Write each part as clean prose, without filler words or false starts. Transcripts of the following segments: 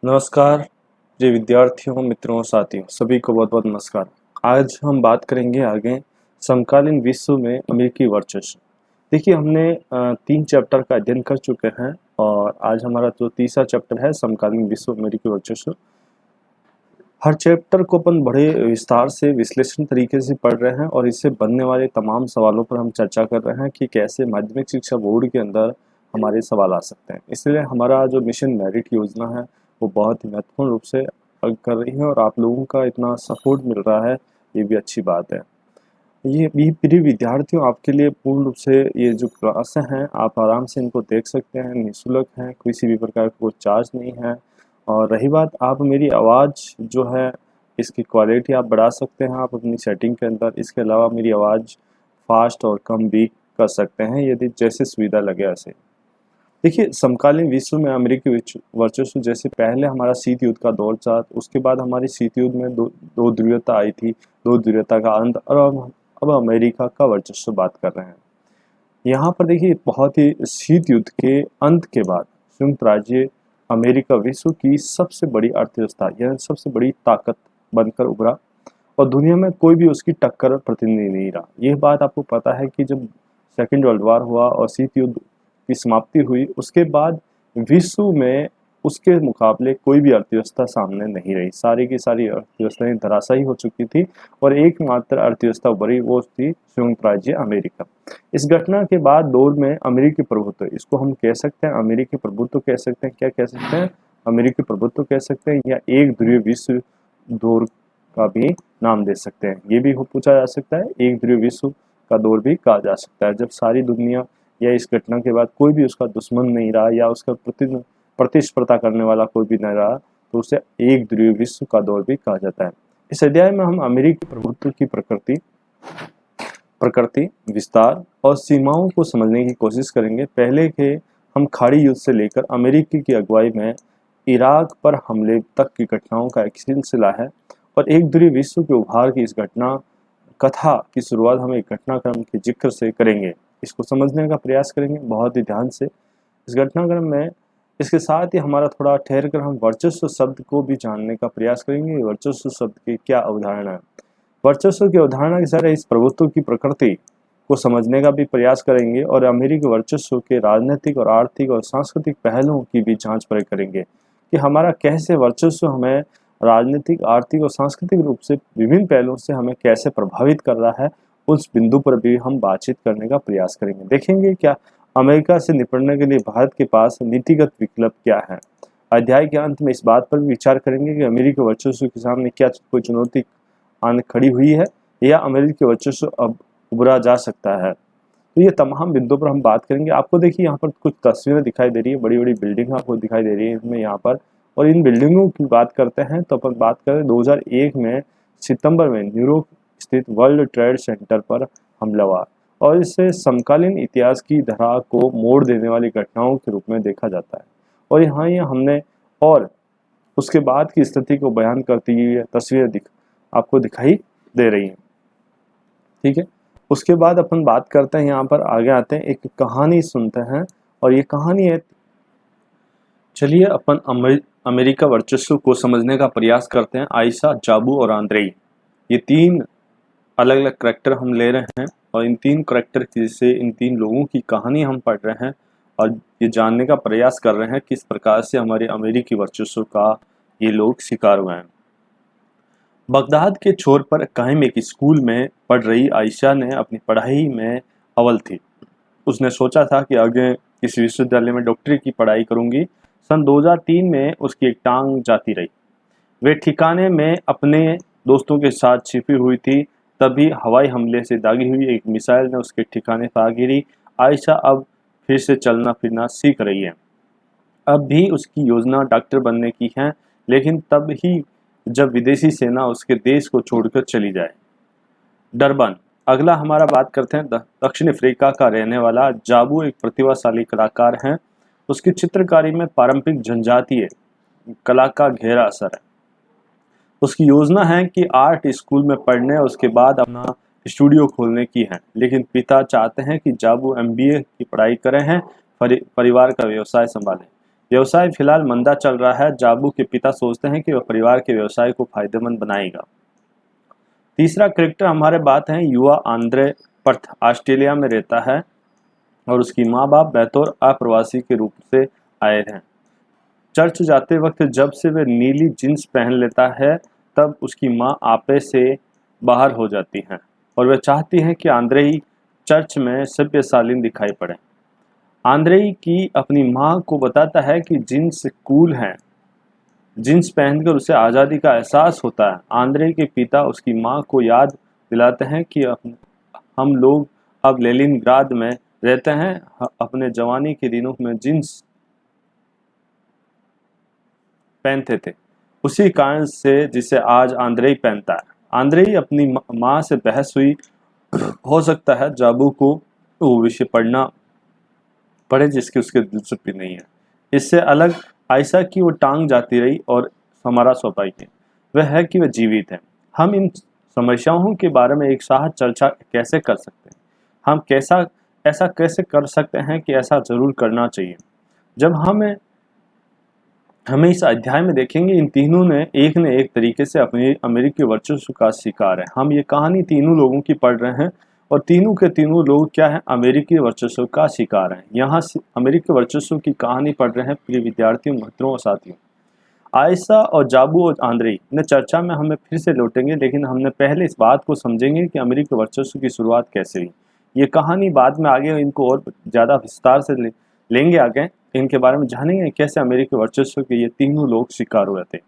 नमस्कार प्रिय विद्यार्थियों, मित्रों, साथियों, सभी को बहुत बहुत नमस्कार। आज हम बात करेंगे आगे समकालीन विश्व में अमेरिकी वर्चस्व। देखिए, हमने 3 चैप्टर का अध्ययन कर चुके हैं और आज हमारा जो तीसरा चैप्टर है समकालीन विश्व अमेरिकी वर्चस्व। हर चैप्टर को अपन बड़े विस्तार से विश्लेषण तरीके से पढ़ रहे हैं और इससे बनने वाले तमाम सवालों पर हम चर्चा कर रहे हैं कि कैसे माध्यमिक शिक्षा बोर्ड के अंदर हमारे सवाल आ सकते हैं। इसलिए हमारा जो मिशन मेरिट योजना है वो बहुत ही महत्वपूर्ण रूप से कर रही है और आप लोगों का इतना सपोर्ट मिल रहा है, ये भी अच्छी बात है। ये भी प्रिय विद्यार्थियों, आपके लिए पूर्ण रूप से ये जो क्लासें हैं आप आराम से इनको देख सकते हैं, निःशुल्क हैं, किसी भी प्रकार का कोई चार्ज नहीं है। और रही बात, आप मेरी आवाज़ जो है इसकी क्वालिटी आप बढ़ा सकते हैं आप अपनी सेटिंग के अंदर। इसके अलावा मेरी आवाज़ फास्ट और कम भी कर सकते हैं यदि जैसे सुविधा लगे ऐसे। देखिए, समकालीन विश्व में अमेरिकी वर्चस्व, जैसे पहले हमारा शीत युद्ध का दौर था, उसके बाद हमारी शीत युद्ध में दो ध्रुवीयता आई थी, दो ध्रुवीयता का अंत, और अब अमेरिका का वर्चस्व बात कर रहे हैं। यहाँ पर देखिए, बहुत ही शीत युद्ध के अंत के बाद संयुक्त राज्य अमेरिका विश्व की सबसे बड़ी अर्थव्यवस्था या सबसे बड़ी ताकत बनकर उभरा और दुनिया में कोई भी उसकी टक्कर प्रतिनिधि नहीं रहा। यह बात आपको पता है कि जब सेकेंड वर्ल्ड वार हुआ और शीत युद्ध की समाप्ति हुई, उसके बाद विश्व में उसके मुकाबले कोई भी अर्थव्यवस्था सामने नहीं रही। सारी की सारी अर्थव्यवस्थाएं धराशायी हो चुकी थी और एकमात्र अर्थव्यवस्था उभरी, वो थी संयुक्त राज्य अमेरिका। इस घटना के बाद दौर में अमेरिकी प्रभुत्व, इसको हम कह सकते हैं अमेरिकी प्रभुत्व कह सकते हैं, क्या कह सकते हैं, अमेरिकी प्रभुत्व कह सकते हैं, या एक ध्रुवीय विश्व दौर का भी नाम दे सकते हैं। ये भी पूछा जा सकता है, एक ध्रुवीय विश्व का दौर भी कहा जा सकता है, जब सारी दुनिया या इस घटना के बाद कोई भी उसका दुश्मन नहीं रहा या उसका प्रतिस्पर्धा करने वाला कोई भी नहीं रहा, तो उसे एक ध्रुवीय विश्व का दौर भी कहा जाता है। इस अध्याय में हम अमेरिकी प्रभुत्व की प्रकृति, विस्तार और सीमाओं को समझने की कोशिश करेंगे। पहले के हम खाड़ी युद्ध से लेकर अमेरिकी की अगुवाई में इराक पर हमले तक की घटनाओं का एक सिलसिला है और एक ध्रुवीय विश्व के उभार की इस घटना कथा की शुरुआत हम एक घटनाक्रम के जिक्र से करेंगे। इसको समझने का प्रयास करेंगे बहुत ही ध्यान से इस घटनाक्रम में। इसके साथ ही हमारा थोड़ा ठहर कर हम वर्चस्व शब्द को भी जानने का प्रयास करेंगे। वर्चस्व शब्द की क्या अवधारणा है, वर्चस्व की अवधारणा के साथ इस प्रभुत्व की प्रकृति को समझने का भी प्रयास करेंगे और अमेरिकी वर्चस्व के राजनीतिक और आर्थिक और सांस्कृतिक पहलुओं की भी जांच परख करेंगे कि हमारा कैसे वर्चस्व हमें राजनीतिक, आर्थिक और सांस्कृतिक रूप से विभिन्न पहलुओं से हमें कैसे प्रभावित कर रहा है। उस बिंदु पर भी हम बातचीत करने का प्रयास करेंगे। देखेंगे क्या अमेरिका से निपटने के लिए भारत के पास नीतिगत विकल्प क्या है। अध्याय के अंत में इस बात पर भी विचार करेंगे कि अमेरिकी वर्चस्व के सामने क्या कोई चुनौती आन खड़ी हुई है या अमेरिकी वर्चस्व अब उभरा जा सकता है। तो ये तमाम बिंदुओं पर हम बात करेंगे। आपको देखिए, यहाँ पर कुछ तस्वीरें दिखाई दे रही है, बड़ी बड़ी बिल्डिंग आपको दिखाई दे रही है इसमें यहाँ पर, और इन बिल्डिंगों की बात करते हैं तो अपन बात करें 2001 में सितंबर में न्यूयॉर्क स्थित वर्ल्ड ट्रेड सेंटर पर हमला हुआ और इसे समकालीन इतिहास की धारा को मोड़ देने वाली घटनाओं के रूप में देखा जाता है। और यहाँ ये हमने और उसके बाद की स्थिति को बयान करती हुई तस्वीरें आपको दिखाई दे रही हैं। ठीक है, उसके बाद अपन बात करते हैं, यहाँ पर आगे आते हैं, एक कहानी सुनते हैं और ये कहानी है। चलिए अपन अमेरिका वर्चस्व को समझने का प्रयास करते हैं। आयशा, जाबू और आंद्रेई, ये तीन अलग अलग करैक्टर हम ले रहे हैं और इन तीन करैक्टर से इन तीन लोगों की कहानी हम पढ़ रहे हैं और ये जानने का प्रयास कर रहे हैं किस प्रकार से हमारे अमेरिकी वर्चस्व का ये लोग शिकार हुए हैं। बगदाद के छोर पर कायम एक स्कूल में पढ़ रही आयशा ने अपनी पढ़ाई में अव्वल थी। उसने सोचा था कि आगे किसी विश्वविद्यालय में डॉक्टरी की पढ़ाई करूंगी। सन 2003 में उसकी एक टांग जाती रही। वे ठिकाने में अपने दोस्तों के साथ छिपी हुई थी, तभी हवाई हमले से दागी हुई एक मिसाइल ने उसके ठिकाने पर आ गिरी। आयशा अब फिर से चलना फिरना सीख रही है। अब भी उसकी योजना डॉक्टर बनने की है, लेकिन तब ही जब विदेशी सेना उसके देश को छोड़कर चली जाए। डरबन, अगला हमारा बात करते हैं। दक्षिण अफ्रीका का रहने वाला जाबू एक प्रतिभाशाली कलाकार हैं। उसकी चित्रकारी में पारंपरिक जनजातीय कला का गहरा असर है। उसकी योजना है कि आर्ट स्कूल में पढ़ने और उसके बाद अपना स्टूडियो खोलने की है, लेकिन पिता चाहते हैं कि जाबू MBA की पढ़ाई करें हैं, परिवार का व्यवसाय संभालें। व्यवसाय फिलहाल मंदा चल रहा है। जाबू के पिता सोचते हैं कि वह परिवार के व्यवसाय को फायदेमंद बनाएगा। तीसरा क्रिकेटर हमारे बात है युवा आंद्रे पर्थ, ऑस्ट्रेलिया में रहता है और उसकी माँ बाप बतौर अप्रवासी के रूप से आए हैं। चर्च जाते वक्त जब से वह नीली जींस पहन लेता है तब उसकी माँ आपे से बाहर हो जाती हैं और वह चाहती हैं कि आंद्रेई चर्च में सभ्यशालीन दिखाई पड़े। आंद्रेई की अपनी माँ को बताता है कि जींस कूल है, जींस पहनकर उसे आज़ादी का एहसास होता है। आंद्रेई के पिता उसकी माँ को याद दिलाते हैं कि हम लोग अब लेनिनग्राद में रहते हैं, अपने जवानी के दिनों में जींस पहनते थे, उसी कारण से जिसे आज आंद्रेई पहनता है। आंद्रेई अपनी माँ से बहस हुई, हो सकता है जाबू को वो विषय पढ़ना पढ़े जिसकी उसकी दिलचस्पी नहीं है। इससे अलग आयशा की वो टांग जाती रही और हमारा सौभाग्य वह है कि वह जीवित है। हम इन समस्याओं के बारे में एक साथ चर्चा कैसे कर सकते हैं? हम ऐसा कैसे कर सकते हैं कि ऐसा जरूर करना चाहिए। जब हमें इस अध्याय में देखेंगे, इन तीनों ने एक तरीके से अपने अमेरिकी वर्चस्व का शिकार है। हम ये कहानी तीनों लोगों की पढ़ रहे हैं और तीनों के तीनों लोग क्या है, अमेरिकी वर्चस्व का शिकार हैं। यहाँ से अमेरिकी वर्चस्व की कहानी पढ़ रहे हैं प्रिय विद्यार्थियों, मित्रों और साथियों। आयशा और जाबू और आंद्रेई ने चर्चा में हमें फिर से लौटेंगे, लेकिन हमने पहले इस बात को समझेंगे कि अमेरिकी वर्चस्व की शुरुआत कैसे हुई। ये कहानी बाद में आगे इनको और ज़्यादा विस्तार से लेंगे, आगे इनके बारे में जानेंगे कैसे अमेरिकी वर्चस्व के ये तीनों लोग शिकार हुए थे।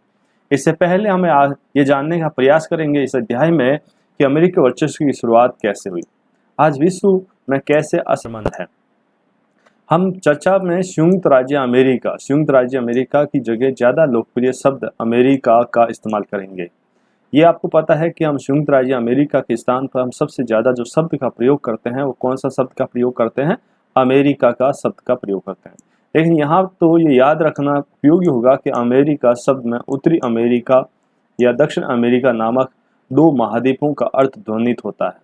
इससे पहले हमें ये जानने का प्रयास करेंगे इस अध्याय में कि अमेरिकी वर्चस्व की शुरुआत कैसे हुई, आज विश्व में कैसे असमंद है। हम चर्चा में संयुक्त राज्य अमेरिका की जगह ज़्यादा लोकप्रिय शब्द अमेरिका का इस्तेमाल करेंगे। ये आपको पता है कि हम संयुक्त राज्य अमेरिका के स्थान पर हम सबसे ज़्यादा जो शब्द का प्रयोग करते हैं वो कौन सा शब्द का प्रयोग करते हैं? अमेरिका का शब्द का प्रयोग करते हैं। लेकिन यहाँ तो ये याद रखना उपयोगी होगा कि अमेरिका शब्द में उत्तरी अमेरिका या दक्षिण अमेरिका नामक दो महाद्वीपों का अर्थ ध्वनित होता है।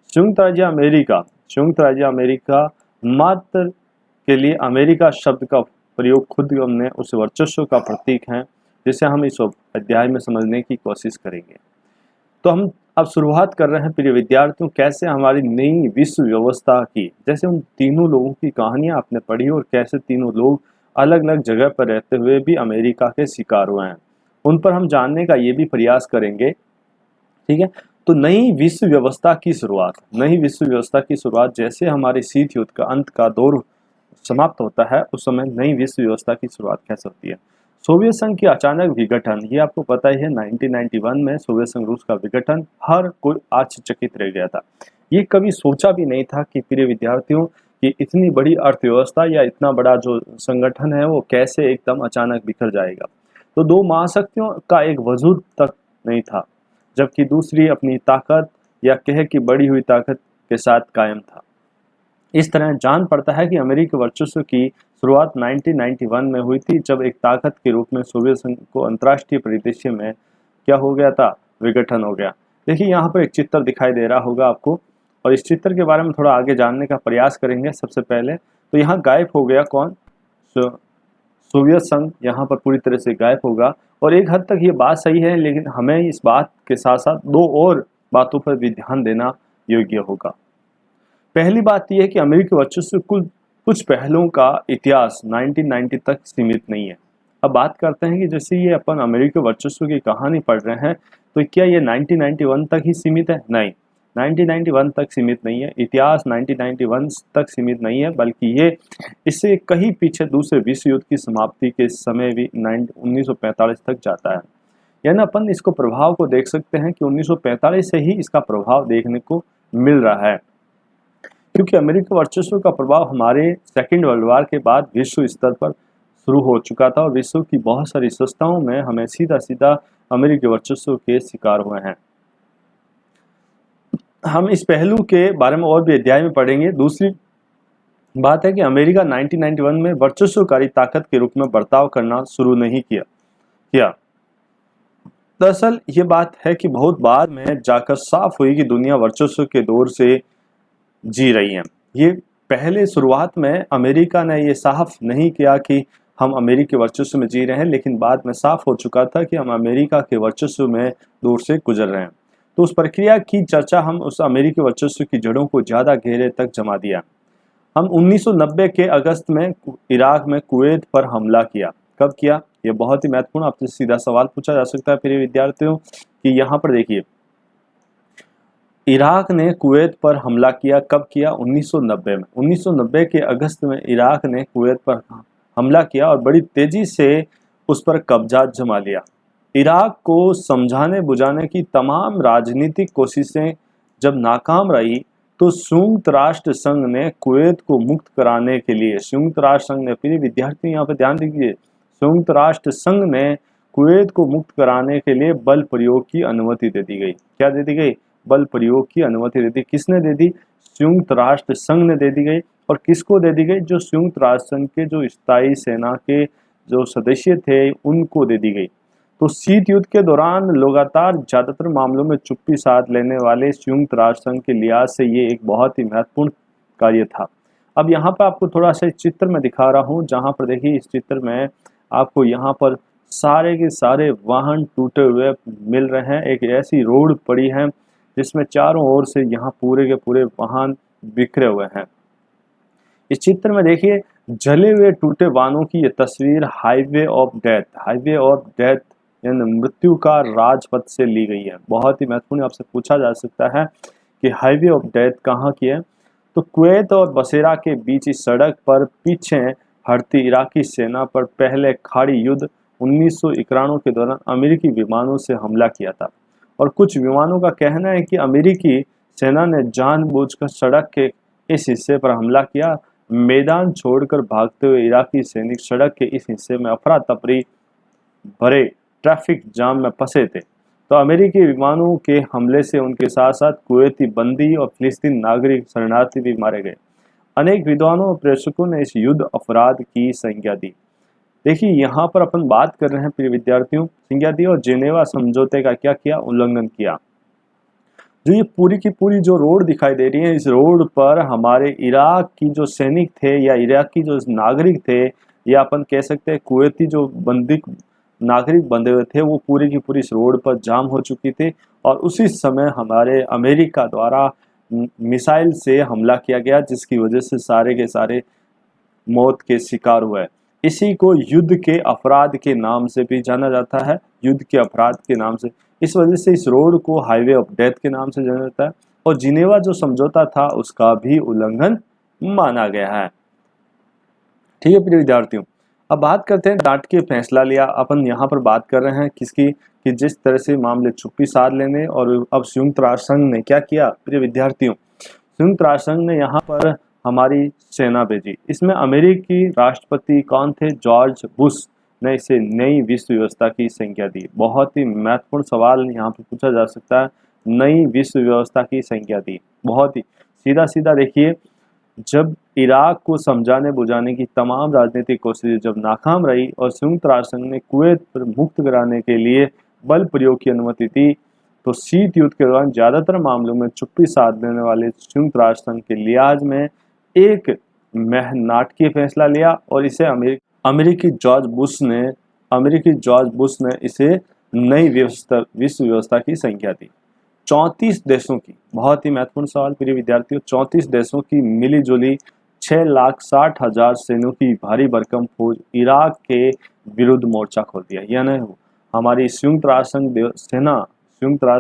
संयुक्त राज्य अमेरिका मात्र के लिए अमेरिका शब्द का प्रयोग खुद हमने उस वर्चस्व का प्रतीक है जिसे हम इस अध्याय में समझने की कोशिश करेंगे। तो हम अब शुरुआत कर रहे हैं प्रिय विद्यार्थियों, कैसे हमारी नई विश्व व्यवस्था की, जैसे उन तीनों लोगों की कहानियां आपने पढ़ी और कैसे तीनों लोग अलग अलग जगह पर रहते हुए भी अमेरिका के शिकार हुए हैं, उन पर हम जानने का ये भी प्रयास करेंगे। ठीक है, तो नई विश्व व्यवस्था की शुरुआत जैसे हमारे शीत युद्ध का अंत का दौर समाप्त होता है, उस समय नई विश्व व्यवस्था की शुरुआत कैसे होती है? सोवियत संघ की अचानक विघटन, ये आपको पता ही है 1991 में सोवियत संघ रूस का विघटन हर कोई आश्चर्यचकित रह गया था। ये कभी सोचा भी नहीं था कि प्रिय विद्यार्थियों कि इतनी बड़ी अर्थव्यवस्था या इतना बड़ा जो संगठन है वो कैसे एकदम अचानक बिखर जाएगा। तो दो महाशक्तियों का एक वजूद तक नहीं था, जबकि दूसरी अपनी ताकत या कह की बढ़ी हुई ताकत के साथ कायम था। इस तरह जान पड़ता है कि अमेरिकी वर्चस्व की शुरुआत 1991 में हुई थी, जब एक ताकत के रूप में सोवियत संघ को अंतर्राष्ट्रीय परिदृश्य में क्या हो गया था? विघटन हो गया। देखिए यहाँ पर एक चित्र दिखाई दे रहा होगा आपको, और इस चित्र के बारे में थोड़ा आगे जानने का प्रयास करेंगे। सबसे पहले तो यहाँ गायब हो गया कौन? सोवियत संघ यहाँ पर पूरी तरह से गायब होगा, और एक हद तक ये बात सही है, लेकिन हमें इस बात के साथ साथ दो और बातों पर भी ध्यान देना योग्य होगा। पहली बात यह है कि अमेरिकी वर्चस्व कुछ पहलुओं का इतिहास 1990 तक सीमित नहीं है। अब बात करते हैं कि जैसे ये अपन अमेरिकी वर्चस्व की कहानी पढ़ रहे हैं, तो क्या ये 1991 तक ही सीमित है? नहीं, 1991 तक सीमित नहीं है। इतिहास 1991 तक सीमित नहीं है, बल्कि ये इससे कहीं पीछे दूसरे विश्व युद्ध की समाप्ति के समय भी 1945 तक जाता है। यानी अपन इसको प्रभाव को देख सकते हैं कि 1945 से ही इसका प्रभाव देखने को मिल रहा है, क्योंकि अमेरिकी वर्चस्व का प्रभाव हमारे सेकेंड वर्ल्ड वॉर के बाद विश्व स्तर पर शुरू हो चुका था और विश्व की बहुत सारी संस्थाओं में हमें सीधा अमेरिकी वर्चस्व के शिकार हुए हैं। हम इस पहलू के बारे में और भी अध्याय में पढ़ेंगे। दूसरी बात है कि अमेरिका 1991 में वर्चस्वकारी ताकत के रूप में बर्ताव करना शुरू नहीं किया। दरअसल ये बात है कि बहुत बाद में जाकर साफ हुई कि दुनिया वर्चस्व के दौर से जी रही है। ये पहले शुरुआत में अमेरिका ने ये साफ नहीं किया कि हम अमेरिकी वर्चस्व में जी रहे हैं, लेकिन बाद में साफ हो चुका था कि हम अमेरिका के वर्चस्व में दूर से गुजर रहे हैं। तो उस प्रक्रिया की चर्चा हम उस अमेरिकी वर्चस्व की जड़ों को ज़्यादा गहरे तक जमा दिया। हम 1990 के अगस्त में इराक में कुवैत पर हमला किया। कब किया? ये बहुत ही महत्वपूर्ण, आपसे सीधा सवाल पूछा जा सकता है प्रिय विद्यार्थियों कि यहाँ पर देखिए, इराक ने कुवैत पर हमला किया। कब किया? 1990 में। 1990 के अगस्त में इराक ने कुवैत पर हमला किया और बड़ी तेजी से उस पर कब्जा जमा लिया। इराक को समझाने बुझाने की तमाम राजनीतिक कोशिशें जब नाकाम रही, तो संयुक्त राष्ट्र संघ ने कुवैत को मुक्त कराने के लिए, संयुक्त राष्ट्र संघ ने, प्रिय विद्यार्थी यहाँ पे ध्यान दीजिए, संयुक्त राष्ट्र संघ ने कुवैत को मुक्त कराने के लिए बल प्रयोग की अनुमति दे दी गई। क्या दे दी गई? बल प्रयोग की अनुमति दे दी। किसने दे दी? संयुक्त राष्ट्र संघ ने दे दी गई। और किसको दे दी गई? जो संयुक्त राष्ट्र संघ के जो स्थायी सेना के जो सदस्य थे उनको दे दी गई। तो शीत युद्ध के दौरान लगातार ज्यादातर मामलों में चुप्पी साध लेने वाले संयुक्त राष्ट्र संघ के लिहाज से ये एक बहुत ही महत्वपूर्ण कार्य था। अब यहाँ पर आपको थोड़ा सा चित्र में दिखा रहा हूँ, जहाँ पर देखिए इस चित्र में आपको यहाँ पर सारे के सारे वाहन टूटे हुए मिल रहे हैं। एक ऐसी रोड पड़ी है जिसमें चारों ओर से यहाँ पूरे के पूरे वाहन बिखरे हुए हैं। इस चित्र में देखिए जले हुए टूटे वाहनों की ये तस्वीर हाईवे ऑफ डेथ यानी मृत्यु का राजपथ से ली गई है। बहुत ही महत्वपूर्ण, आपसे पूछा जा सकता है कि हाईवे ऑफ डेथ कहाँ की है? तो कुवैत और बसेरा के बीच इस सड़क पर पीछे हटती इराकी सेना पर पहले खाड़ी युद्ध 1991 के दौरान अमेरिकी विमानों से हमला किया था। और कुछ विमानों का कहना है कि अमेरिकी सेना ने जानबूझकर सड़क के इस हिस्से पर हमला किया। मैदान छोड़कर भागते हुए इराकी सैनिक सड़क के इस हिस्से में अफरा तफरी भरे ट्रैफिक जाम में फंसे थे। तो अमेरिकी विमानों के हमले से उनके साथ साथ कुवैती बंदी और फिलिस्तीन नागरिक शरणार्थी भी मारे गए। अनेक विद्वानों और प्रेक्षकों ने इस युद्ध अपराध की संज्ञा दी। देखिए यहाँ पर अपन बात कर रहे हैं प्रिय विद्यार्थियों, संज्ञा दी और जेनेवा समझौते का क्या किया? उल्लंघन किया। जो ये पूरी की पूरी जो रोड दिखाई दे रही है, इस रोड पर हमारे इराक की जो सैनिक थे या इराक की जो नागरिक थे या अपन कह सकते हैं कुवैती जो बंदी नागरिक बंधे हुए थे, वो पूरी की पूरी इस रोड पर जाम हो चुकी थी। और उसी समय हमारे अमेरिका द्वारा मिसाइल से हमला किया गया, जिसकी वजह से सारे के सारे मौत के शिकार हुए। इसी को युद्ध के अपराध के नाम से भी जाना जाता है, युद्ध के अपराध के नाम से। इस वजह से इस रोड को हाईवे ऑफ डेथ के नाम से जाना जाता है। और जिनेवा जो समझौता था उसका भी उल्लंघन माना गया है। ठीक है प्रिय विद्यार्थियों, अब बात करते हैं नाटकीय फैसला लिया। अपन यहाँ पर बात कर रहे हैं किसकी, कि जिस तरह से मामले चुप्पी साध लेने। और अब संयुक्त राष्ट्र संघ ने क्या किया प्रिय विद्यार्थियों? संयुक्त राष्ट्र संघ ने यहाँ पर हमारी सेना भेजी। इसमें अमेरिकी राष्ट्रपति कौन थे? जॉर्ज बुश ने इसे नई विश्व व्यवस्था की संज्ञा दी। बहुत ही महत्वपूर्ण सवाल यहाँ पर पूछा जा सकता है, नई विश्व व्यवस्था की संज्ञा दी। बहुत ही सीधा सीधा देखिए, जब इराक को समझाने बुझाने की तमाम राजनीतिक कोशिशें जब नाकाम रही और संयुक्त राष्ट्र संघ ने कुवैत पर मुक्त कराने के लिए बल प्रयोग की अनुमति दी, तो शीत युद्ध के दौरान ज्यादातर मामलों में चुप्पी साध लेने वाले संयुक्त राष्ट्र संघ के लिहाज में एक नाटकीय फैसला लिया और इसे अमेरिकी जॉर्ज बुश ने इसे नई विश्व व्यवस्था की संज्ञा दी। 34 देशों की, बहुत ही महत्वपूर्ण सवाल प्रिय विद्यार्थियों, 34 देशों की मिलीजुली 6,60,000 सैनिकों की भारी भरकम फौज इराक के विरुद्ध मोर्चा खोल दिया। यानी हमारी संयुक्त राष्ट्र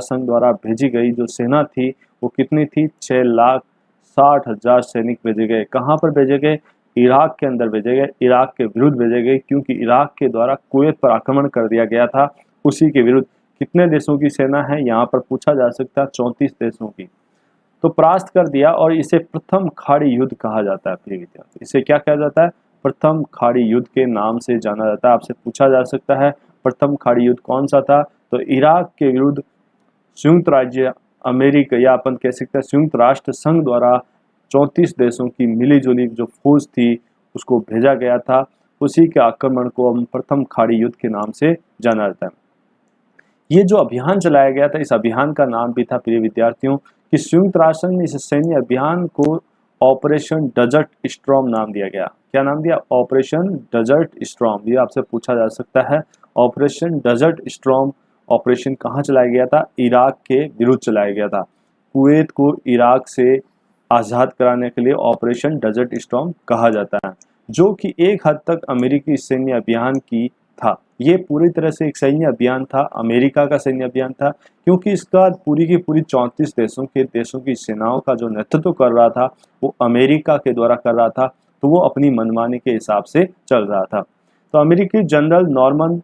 संघ द्वारा भेजी गई जो सेना थी वो कितनी थी? 6,60,000 सैनिक भेजे गए। कहाँ पर भेजे गए? इराक के अंदर भेजे गए, इराक के विरुद्ध भेजे गए, क्योंकि इराक के द्वारा कुवैत पर आक्रमण कर दिया गया था, उसी के विरुद्ध। कितने देशों की सेना है यहाँ पर पूछा जा सकता है? 34 देशों की। तो परास्त कर दिया और इसे प्रथम खाड़ी युद्ध कहा जाता है प्रिय विद्यार्थी। इसे क्या कहा जाता है? प्रथम खाड़ी युद्ध के नाम से जाना जाता है। आपसे पूछा जा सकता है प्रथम खाड़ी युद्ध कौन सा था? तो इराक के विरुद्ध संयुक्त राज्य अमेरिका या अपन कह सकते हैं संयुक्त राष्ट्र संघ द्वारा 34 देशों की मिलीजुली जो फौज थी उसको भेजा गया था। उसी के आक्रमण को हम प्रथम खाड़ी युद्ध के नाम से जाना जाता है। ये जो अभियान चलाया गया था, इस अभियान का नाम भी था प्रिय विद्यार्थियों कि संयुक्त राष्ट्र संघ ने इस सैन्य अभियान को ऑपरेशन डेजर्ट स्टॉर्म नाम दिया गया। क्या नाम दिया? Operation desert storm. ये आपसे पूछा जा सकता है। ऑपरेशन डेजर्ट स्टॉर्म ऑपरेशन कहाँ चलाया गया था? इराक के विरुद्ध चलाया गया था। कुवैत को इराक से आज़ाद कराने के लिए ऑपरेशन डेजर्ट स्टॉर्म कहा जाता है, जो कि एक हद तक अमेरिकी सैन्य अभियान की था। ये पूरी तरह से एक सैन्य अभियान था, अमेरिका का सैन्य अभियान था, क्योंकि इसका पूरी की पूरी 34 देशों की सेनाओं का जो नेतृत्व कर रहा था वो अमेरिका के द्वारा कर रहा था, तो वो अपनी मनमानी के हिसाब से चल रहा था। तो अमेरिकी जनरल नॉर्मन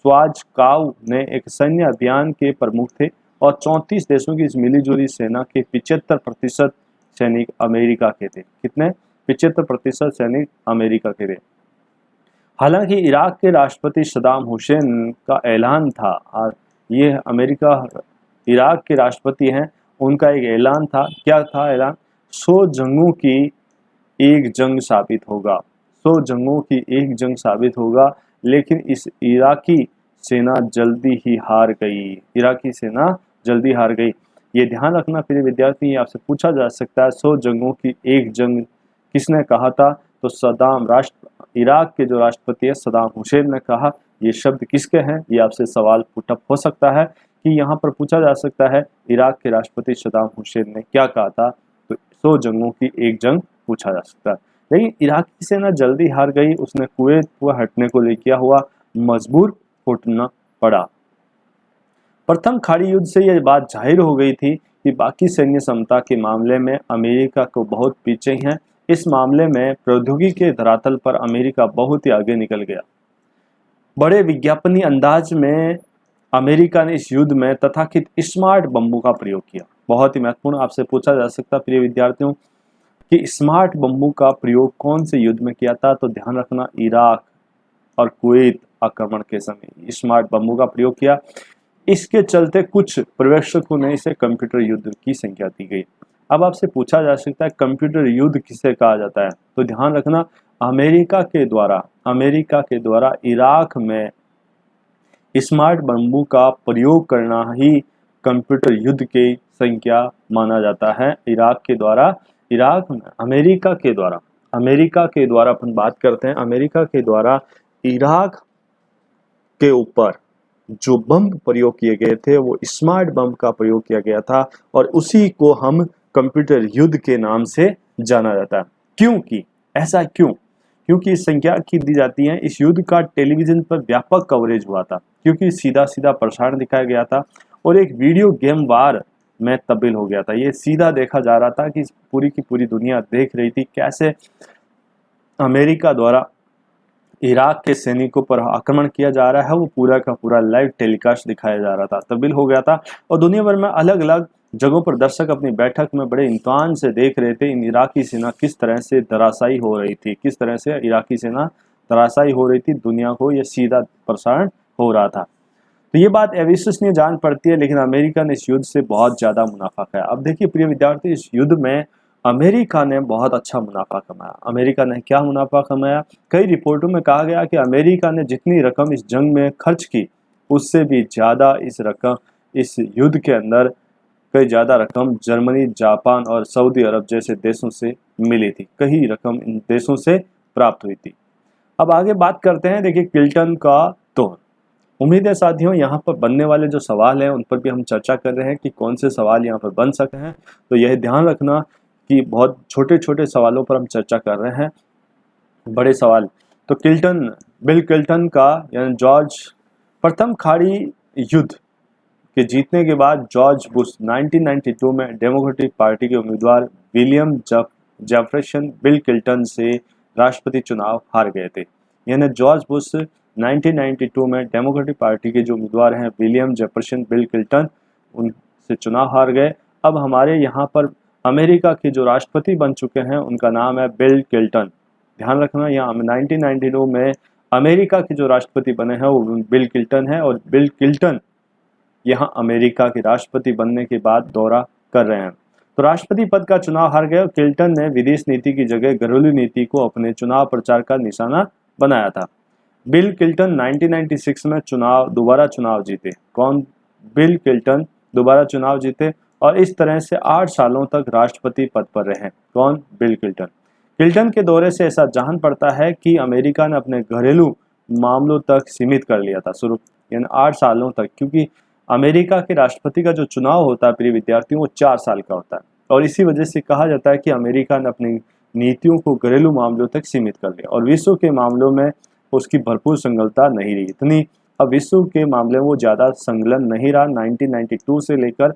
स्वाजकाउ ने एक सैन्य अभियान के प्रमुख थे और 34 देशों की इस मिलीजुली सेना के 75% सैनिक अमेरिका के थे। कितने? 75% सैनिक अमेरिका के थे। हालांकि इराक के राष्ट्रपति सद्दाम हुसैन का ऐलान था, और ये अमेरिका इराक के राष्ट्रपति हैं, उनका एक ऐलान था। क्या था ऐलान? 100 जंगों की एक जंग साबित होगा, 100 जंगों की एक जंग साबित होगा। लेकिन इस इराकी सेना जल्दी ही हार गई, इराकी सेना जल्दी हार गई। ये ध्यान रखना प्रिय विद्यार्थी, आपसे पूछा जा सकता है 100 जंगों की एक जंग किसने कहा था? तो इराक के जो राष्ट्रपति है सद्दाम हुसैन ने कहा। ये शब्द किसके हैं? ये आपसे सवाल पुटअप हो सकता है कि यहाँ पर पूछा जा सकता है इराक के राष्ट्रपति सद्दाम हुसैन ने क्या कहा था। तो 100 जंगों की एक जंग पूछा जा सकता है। लेकिन इराकी सेना जल्दी हार गई, उसने कुवैत को हटने को किया हुआ मजबूर होना पड़ा। प्रथम खाड़ी युद्ध से यह बात जाहिर हो गई थी कि बाकी सैन्य क्षमता के मामले में अमेरिका को बहुत पीछे हैं। इस मामले में प्रौद्योगिकी के धरातल पर अमेरिका बहुत ही आगे निकल गया। बड़े विज्ञापनी अंदाज में अमेरिका ने इस युद्ध में तथाकथित स्मार्ट बम्बों का प्रयोग किया। बहुत ही महत्वपूर्ण, आपसे पूछा जा सकता प्रिय विद्यार्थियों कि स्मार्ट बम्बों का प्रयोग कौन से युद्ध में किया था? तो ध्यान रखना, इराक और कुवैत आक्रमण के समय स्मार्ट बम्बों का प्रयोग किया। इसके चलते कुछ पर्यवेक्षकों ने इसे कंप्यूटर युद्ध की संज्ञा दी गई। अब आपसे पूछा जा सकता है कंप्यूटर युद्ध किसे कहा जाता है? तो ध्यान रखना, अमेरिका के द्वारा इराक में स्मार्ट बम्बों का प्रयोग करना ही कंप्यूटर युद्ध की संज्ञा माना जाता है। इराक में अमेरिका के द्वारा अपन बात करते हैं, अमेरिका के द्वारा इराक के ऊपर जो बम प्रयोग किए गए थे वो स्मार्ट बम का प्रयोग किया गया था, और उसी को हम कंप्यूटर युद्ध के नाम से जाना जाता है। क्योंकि ऐसा क्योंकि इस संख्या की दी जाती है, इस युद्ध का टेलीविजन पर व्यापक कवरेज हुआ था, क्योंकि सीधा प्रसारण दिखाया गया था और एक वीडियो गेम वार में तब्दील हो गया था। ये सीधा देखा जा रहा था कि पूरी की पूरी दुनिया देख रही थी कैसे अमेरिका द्वारा इराक के सैनिकों पर आक्रमण किया जा रहा है। वो पूरा का पूरा लाइव टेलीकास्ट दिखाया जा रहा था, तब्दील हो गया था। और दुनिया भर में अलग अलग जगहों पर दर्शक अपनी बैठक में बड़े इम्तिहान से देख रहे थे इन इराकी सेना किस तरह से धराशायी हो रही थी, किस तरह से इराकी सेना धराशायी हो रही थी। दुनिया को यह सीधा प्रसारण हो रहा था। तो ये बात अविश्वसनीय जान पड़ती है, लेकिन अमेरिका ने इस युद्ध से बहुत ज़्यादा मुनाफा खाया। अब देखिए प्रिय विद्यार्थी, इस युद्ध में अमेरिका ने बहुत अच्छा मुनाफा कमाया। अमेरिका ने क्या मुनाफा कमाया? कई रिपोर्टों में कहा गया कि अमेरिका ने जितनी रकम इस जंग में खर्च की उससे भी ज़्यादा इस युद्ध के अंदर कई ज़्यादा रकम जर्मनी, जापान और सऊदी अरब जैसे देशों से मिली थी। कई रकम इन देशों से प्राप्त हुई थी। अब आगे बात करते हैं, देखिए क्लिंटन का तोहन। उम्मीद है साथियों यहाँ पर बनने वाले जो सवाल हैं उन पर भी हम चर्चा कर रहे हैं कि कौन से सवाल यहाँ पर बन सकते हैं। तो यह ध्यान रखना कि बहुत छोटे छोटे सवालों पर हम चर्चा कर रहे हैं, बड़े सवाल। तो बिल क्लिंटन का यानी जॉर्ज प्रथम खाड़ी युद्ध के जीतने के बाद जॉर्ज बुश 1992 में डेमोक्रेटिक पार्टी के उम्मीदवार विलियम जेफरसन बिल क्लिंटन से राष्ट्रपति चुनाव हार गए थे। यानी जॉर्ज बुश 1992 में डेमोक्रेटिक पार्टी के जो उम्मीदवार हैं विलियम जेफरसन बिल क्लिंटन, उनसे चुनाव हार गए। अब हमारे यहाँ पर अमेरिका के जो राष्ट्रपति बन चुके हैं उनका नाम है बिल क्लिंटन। ध्यान रखना, यहाँ 1992 में अमेरिका के जो राष्ट्रपति बने हैं वो बिल क्लिंटन है, और बिल क्लिंटन यहाँ अमेरिका के राष्ट्रपति बनने के बाद दौरा कर रहे हैं। तो राष्ट्रपति पद का चुनाव हार गए। क्लिंटन ने विदेश नीति की जगह घरेलू नीति को अपने चुनाव प्रचार का निशाना बनाया था। बिल क्लिंटन 1996 में दोबारा चुनाव जीते। कौन? बिल क्लिंटन दोबारा चुनाव जीते और इस तरह से 8 सालों तक राष्ट्रपति पद पर रहे। कौन? Bill Clinton. क्लिंटन के दौरे से ऐसा जान पड़ता है कि अमेरिका ने अपने घरेलू मामलों तक सीमित कर लिया था शुरू, यानी 8 सालों तक, क्योंकि अमेरिका के राष्ट्रपति का जो चुनाव होता है प्रिय विद्यार्थियों वो 4 साल का होता है, और इसी वजह से कहा जाता है कि अमेरिका ने अपनी नीतियों को घरेलू मामलों तक सीमित कर लिया और विश्व के मामलों में उसकी भरपूर संलग्नता नहीं रही इतनी। अब विश्व के मामले में वो ज़्यादा संलग्न नहीं रहा 1992 से लेकर,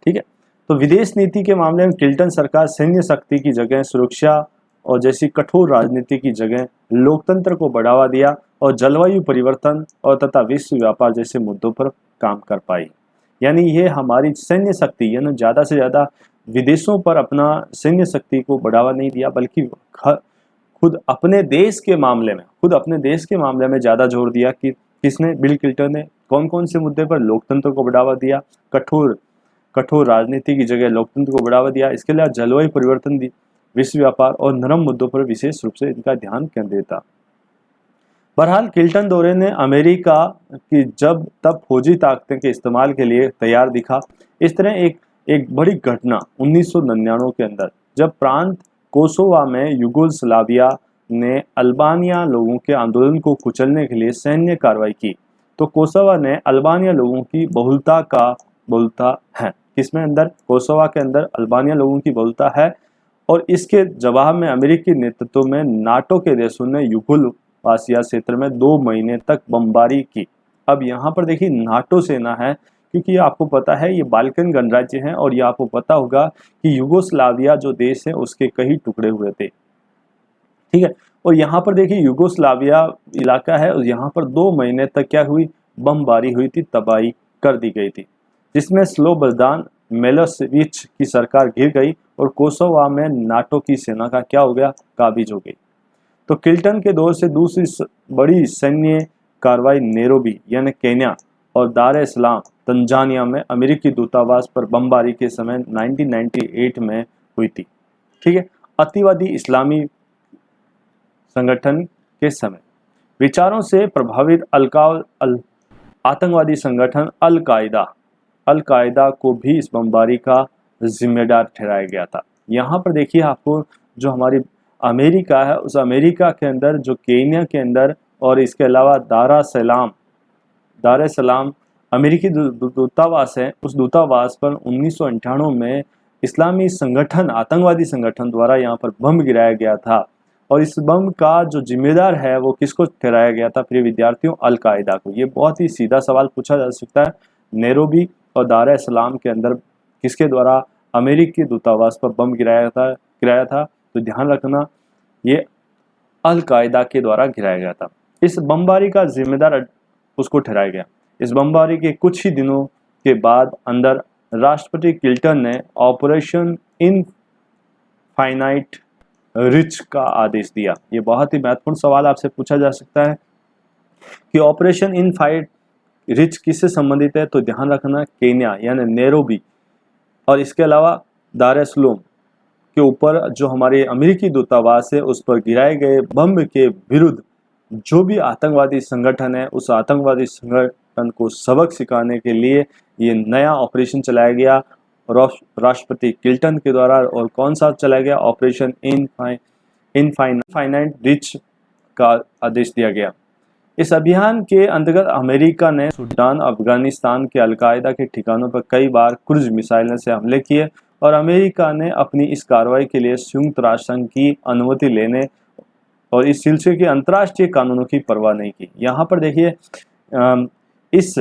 ठीक है। तो विदेश नीति के मामले में क्लिंटन सरकार सैन्य शक्ति की जगह सुरक्षा और जैसी कठोर राजनीति की जगह लोकतंत्र को बढ़ावा दिया और जलवायु परिवर्तन और तथा विश्व व्यापार जैसे मुद्दों पर काम कर पाई। यानी ये हमारी सैन्य शक्ति, यानी ज़्यादा से ज़्यादा विदेशों पर अपना सैन्य शक्ति को बढ़ावा नहीं दिया, बल्कि खुद अपने देश के मामले में ज़्यादा जोर दिया। कि किसने? बिल क्लिंटन ने। कौन कौन से मुद्दे पर? लोकतंत्र को बढ़ावा दिया, कठोर राजनीति की जगह लोकतंत्र को बढ़ावा दिया, इसके लिए जलवायु परिवर्तन दी, विश्व व्यापार और नरम मुद्दों पर विशेष रूप से इनका ध्यान केंद्रित था। बहरहाल क्लिंटन दौरे ने अमेरिका की जब तब फौजी ताकतें के इस्तेमाल के लिए तैयार दिखा। इस तरह एक बड़ी घटना 1999 के अंदर जब प्रांत कोसोवा में युगोस्लाविया ने अल्बानिया लोगों के आंदोलन को कुचलने के लिए सैन्य कार्रवाई की, तो कोसोवा ने अल्बानिया लोगों की बहुलता है। किसमें? अंदर कोसोवा के अंदर अल्बानिया लोगों की बहुलता है, और इसके जवाब में अमेरिकी नेतृत्व में नाटो के देशों ने युगोस्लाविया क्षेत्र में 2 महीने तक बमबारी की। अब यहाँ पर देखिए नाटो सेना है, क्योंकि आपको पता है ये बाल्कन गणराज्य हैं, और ये आपको पता होगा कि युगोस्लाविया जो देश है उसके कई टुकड़े हुए थे, ठीक है। और यहाँ पर देखिए युगोस्लाविया इलाका है, और यहाँ पर 2 महीने तक क्या हुई? बमबारी हुई थी, तबाही कर दी गई थी, जिसमें स्लोबोदान मिलोसेविच की सरकार गिर गई और कोसोवा में नाटो की सेना का क्या हो गया? काबिज हो गई। तो क्लिंटन के दौर से दूसरी बड़ी सैन्य कार्रवाई नैरोबी यानी केन्या और दार एस सलाम तंजानिया में अमेरिकी दूतावास पर बमबारी के समय 1998 में हुई थी, ठीक है। अतिवादी इस्लामी संगठन के समय विचारों से प्रभावित आतंकवादी संगठन अल कायदा को भी इस बमबारी का जिम्मेदार ठहराया गया था। यहाँ पर देखिए आपको जो हमारी अमेरिका है, उस अमेरिका के अंदर जो केन्या के अंदर और इसके अलावा दार एस सलाम अमेरिकी दूतावास है, उस दूतावास पर 1998 में इस्लामी संगठन, आतंकवादी संगठन द्वारा यहाँ पर बम गिराया गया था, और इस बम का जो जिम्मेदार है वो किसको ठहराया गया था प्रिय विद्यार्थियों? अल कायदा को। ये बहुत ही सीधा सवाल पूछा जा सकता है। नैरोबी और दार एस सलाम के अंदर किसके द्वारा अमेरिकी दूतावास पर बम गिराया था? तो ध्यान रखना ये अल कायदा के द्वारा गिराया गया था। इस बमबारी का जिम्मेदार उसको ठहराया गया। इस बमबारी के कुछ ही दिनों के बाद अंदर राष्ट्रपति क्लिंटन ने ऑपरेशन इनफाइनाइट रिच का आदेश दिया। ये बहुत ही महत्वपूर्ण सवाल आपसे पूछा जा सकता है कि ऑपरेशन इनफाइनाइट रिच किससे संबंधित है? तो ध्यान रखना केन्या यानी नैरोबी और इसके अलावा दार एस सलाम के ऊपर जो हमारे अमेरिकी दूतावास है उस पर गिराए गए बम के विरुद्ध जो भी आतंकवादी संगठन है, उस आतंकवादी संगठन को सबक सिखाने के लिए ये नया ऑपरेशन चलाया गया राष्ट्रपति क्लिंटन के द्वारा। और कौन सा चलाया गया? ऑपरेशन इनफाइनाइट रिच का आदेश दिया गया। इस अभियान के अंतर्गत अमेरिका ने सूडान, अफगानिस्तान के अलकायदा के ठिकानों पर कई बार क्रूज मिसाइलों से हमले किए, और अमेरिका ने अपनी इस कार्रवाई के लिए संयुक्त राष्ट्र संघ की अनुमति लेने और इस सिलसिले के अंतर्राष्ट्रीय कानूनों की परवाह नहीं की। यहाँ पर देखिए इस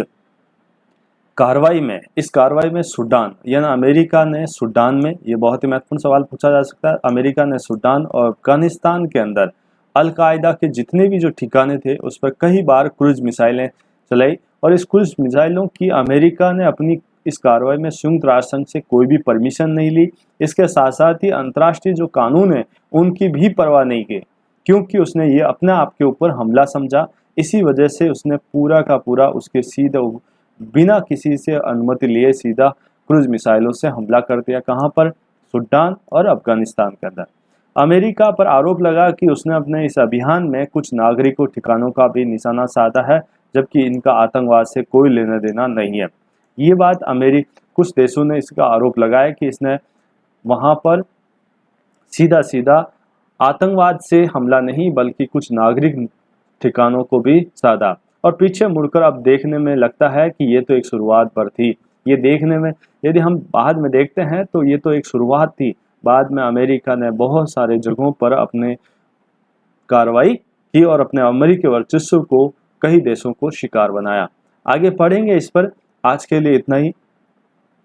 कार्रवाई में सूडान यानी अमेरिका ने सूडान में, ये बहुत ही महत्वपूर्ण सवाल पूछा जा सकता है, अमेरिका ने सूडान और अफगानिस्तान के अंदर अल-कायदा के जितने भी जो ठिकाने थे उस पर कई बार क्रूज मिसाइलें चलाई, और इस क्रूज मिसाइलों की अमेरिका ने अपनी इस कार्रवाई में संयुक्त राष्ट्र संघ से कोई भी परमिशन नहीं ली। इसके साथ साथ ही अंतर्राष्ट्रीय जो कानून है उनकी भी परवाह नहीं की, क्योंकि उसने ये अपने आप के ऊपर हमला समझा। इसी वजह से उसने पूरा का पूरा उसके सीधे बिना किसी से अनुमति लिए सीधा क्रूज मिसाइलों से हमला कर दिया। कहाँ पर? सूडान और अफगानिस्तान के अंदर। अमेरिका पर आरोप लगा कि उसने अपने इस अभियान में कुछ नागरिकों ठिकानों का भी निशाना साधा है, जबकि इनका आतंकवाद से कोई लेना देना नहीं है। ये बात कुछ देशों ने इसका आरोप लगाया कि इसने वहाँ पर सीधा सीधा आतंकवाद से हमला नहीं बल्कि कुछ नागरिक ठिकानों को भी साधा। और पीछे मुड़कर अब देखने में लगता है कि ये तो एक शुरुआत पर थी। ये देखने में, यदि हम बाद में देखते हैं तो ये तो एक शुरुआत थी। बाद में अमेरिका ने बहुत सारे जगहों पर अपने कार्रवाई की और अपने अमेरिकी वर्चस्व को कई देशों को शिकार बनाया। आगे पढ़ेंगे इस पर। आज के लिए इतना ही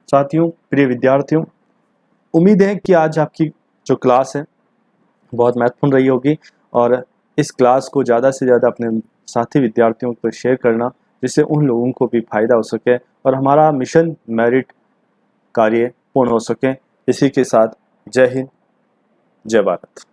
साथियों, प्रिय विद्यार्थियों। उम्मीद है कि आज आपकी जो क्लास है बहुत महत्वपूर्ण रही होगी और इस क्लास को ज़्यादा से ज़्यादा अपने साथी विद्यार्थियों को शेयर करना, जिससे उन लोगों को भी फायदा हो सके और हमारा मिशन मेरिट कार्य पूर्ण हो सके। इसी के साथ जय हिंद, जय भारत।